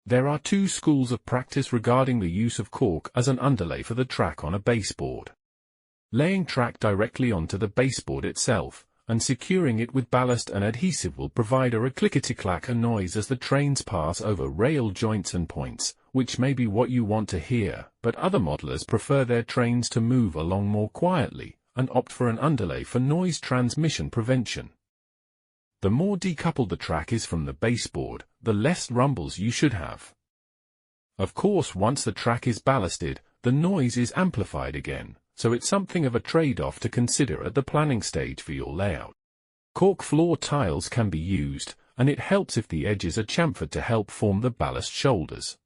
There are two schools of practice regarding the use of cork as an underlay for the track on a baseboard. Laying track directly onto the baseboard itself, and securing it with ballast and adhesive will provide a clickety-clack noise as the trains pass over rail joints and points, which may be what you want to hear, but other modelers prefer their trains to move along more quietly, and opt for an underlay for noise transmission prevention. The more decoupled the track is from the baseboard, the less rumbles you should have. Of course, once the track is ballasted, the noise is amplified again, so it's something of a trade-off to consider at the planning stage for your layout. Cork floor tiles can be used, and it helps if the edges are chamfered to help form the ballast shoulders.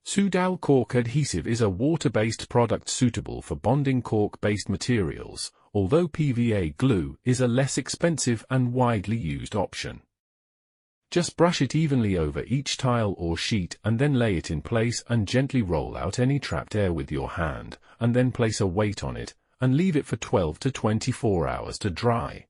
Soudal cork adhesive is a water-based product suitable for bonding cork-based materials, although PVA glue is a less expensive and widely used option. Just brush it evenly over each tile or sheet and then lay it in place and gently roll out any trapped air with your hand, and then place a weight on it, and leave it for 12 to 24 hours to dry.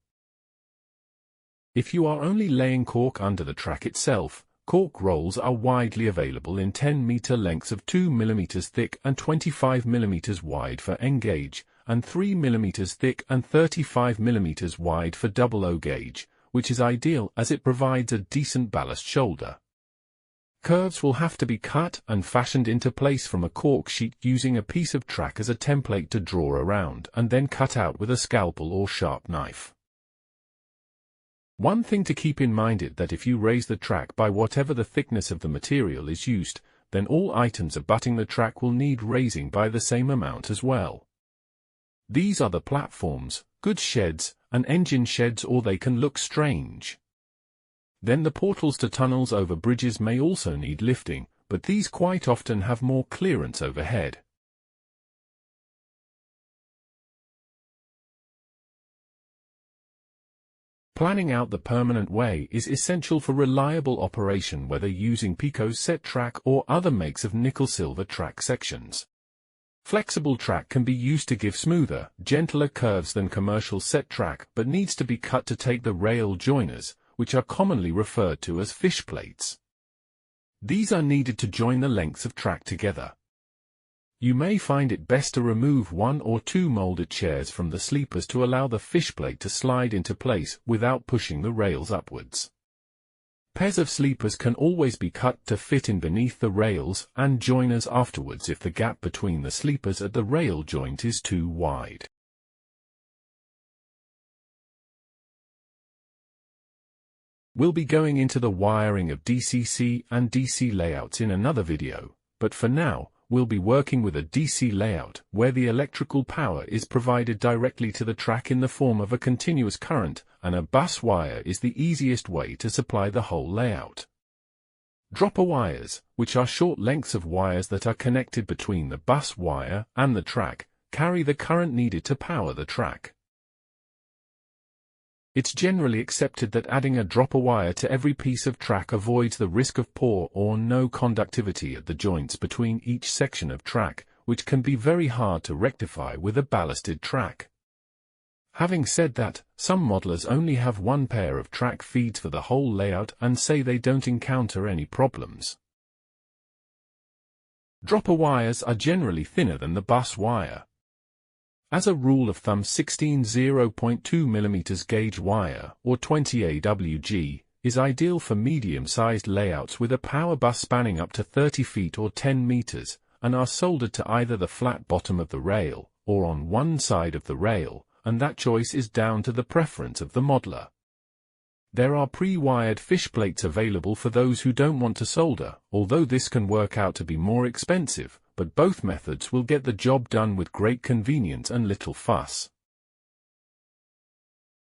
If you are only laying cork under the track itself, cork rolls are widely available in 10-meter lengths of 2 mm thick and 25 mm wide for N gauge, and 3 mm thick and 35 mm wide for O gauge, which is ideal as it provides a decent ballast shoulder. Curves will have to be cut and fashioned into place from a cork sheet using a piece of track as a template to draw around and then cut out with a scalpel or sharp knife. One thing to keep in mind is that if you raise the track by whatever the thickness of the material is used, then all items abutting the track will need raising by the same amount as well. These are the platforms, goods sheds, and engine sheds, or they can look strange. Then the portals to tunnels over bridges may also need lifting, but these quite often have more clearance overhead. Planning out the permanent way is essential for reliable operation, whether using Peco's set track or other makes of nickel-silver track sections. Flexible track can be used to give smoother, gentler curves than commercial set track, but needs to be cut to take the rail joiners, which are commonly referred to as fish plates. These are needed to join the lengths of track together. You may find it best to remove one or two molded chairs from the sleepers to allow the fish plate to slide into place without pushing the rails upwards. Pairs of sleepers can always be cut to fit in beneath the rails and joiners afterwards if the gap between the sleepers at the rail joint is too wide. We'll be going into the wiring of DCC and DC layouts in another video, but for now, we'll be working with a DC layout where the electrical power is provided directly to the track in the form of a continuous current, and a bus wire is the easiest way to supply the whole layout. Dropper wires, which are short lengths of wires that are connected between the bus wire and the track, carry the current needed to power the track. It's generally accepted that adding a dropper wire to every piece of track avoids the risk of poor or no conductivity at the joints between each section of track, which can be very hard to rectify with a ballasted track. Having said that, some modelers only have one pair of track feeds for the whole layout and say they don't encounter any problems. Dropper wires are generally thinner than the bus wire. As a rule of thumb, 16 0.2 mm gauge wire, or 20 AWG, is ideal for medium-sized layouts with a power bus spanning up to 30 feet or 10 meters, and are soldered to either the flat bottom of the rail, or on one side of the rail, and that choice is down to the preference of the modeler. There are pre-wired fish plates available for those who don't want to solder, although this can work out to be more expensive, but both methods will get the job done with great convenience and little fuss.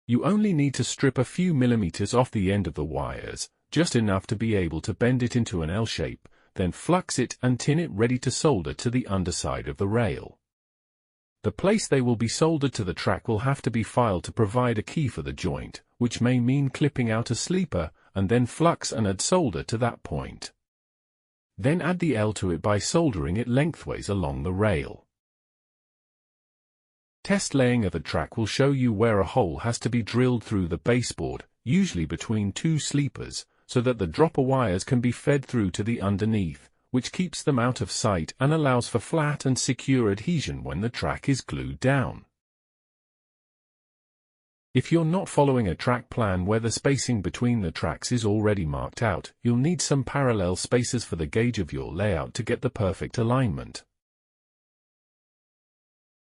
You only need to strip a few millimeters off the end of the wires, just enough to be able to bend it into an L shape, then flux it and tin it ready to solder to the underside of the rail. The place they will be soldered to the track will have to be filed to provide a key for the joint, which may mean clipping out a sleeper, and then flux and add solder to that point. Then add the L to it by soldering it lengthways along the rail. Test laying of the track will show you where a hole has to be drilled through the baseboard, usually between two sleepers, so that the dropper wires can be fed through to the underneath, which keeps them out of sight and allows for flat and secure adhesion when the track is glued down. If you're not following a track plan where the spacing between the tracks is already marked out, you'll need some parallel spacers for the gauge of your layout to get the perfect alignment.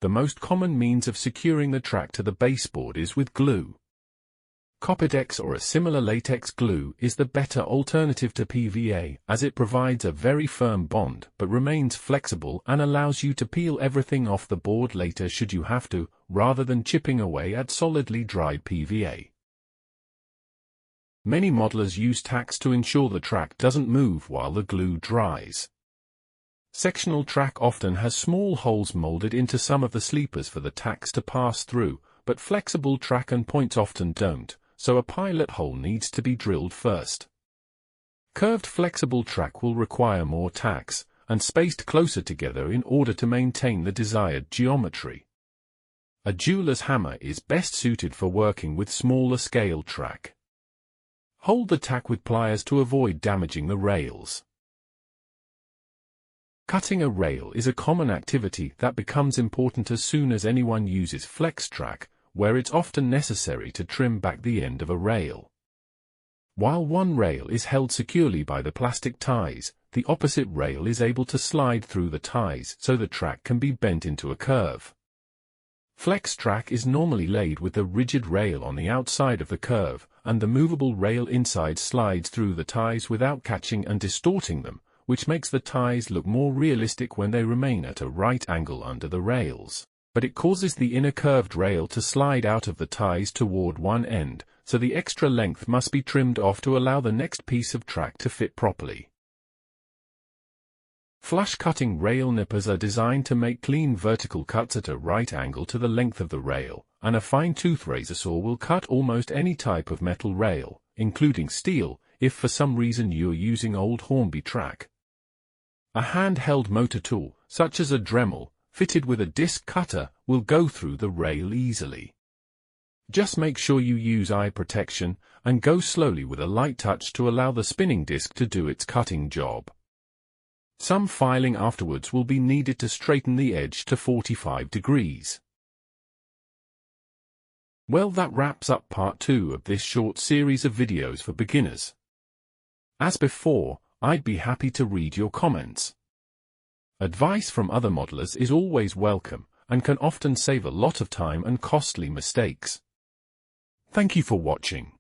The most common means of securing the track to the baseboard is with glue. Copperdex or a similar latex glue is the better alternative to PVA, as it provides a very firm bond but remains flexible and allows you to peel everything off the board later should you have to, rather than chipping away at solidly dried PVA. Many modelers use tacks to ensure the track doesn't move while the glue dries. Sectional track often has small holes molded into some of the sleepers for the tacks to pass through, but flexible track and points often don't, so a pilot hole needs to be drilled first. Curved flexible track will require more tacks, and spaced closer together in order to maintain the desired geometry. A jeweler's hammer is best suited for working with smaller scale track. Hold the tack with pliers to avoid damaging the rails. Cutting a rail is a common activity that becomes important as soon as anyone uses flex track, where it's often necessary to trim back the end of a rail. While one rail is held securely by the plastic ties, the opposite rail is able to slide through the ties so the track can be bent into a curve. Flex track is normally laid with the rigid rail on the outside of the curve, and the movable rail inside slides through the ties without catching and distorting them, which makes the ties look more realistic when they remain at a right angle under the rails. But it causes the inner curved rail to slide out of the ties toward one end, so the extra length must be trimmed off to allow the next piece of track to fit properly. Flush cutting rail nippers are designed to make clean vertical cuts at a right angle to the length of the rail, and a fine-tooth razor saw will cut almost any type of metal rail, including steel, if for some reason you're using old Hornby track. A handheld motor tool, such as a Dremel, fitted with a disc cutter, will go through the rail easily. Just make sure you use eye protection, and go slowly with a light touch to allow the spinning disc to do its cutting job. Some filing afterwards will be needed to straighten the edge to 45 degrees. Well, that wraps up part 2 of this short series of videos for beginners. As before, I'd be happy to read your comments. Advice from other modelers is always welcome, and can often save a lot of time and costly mistakes. Thank you for watching.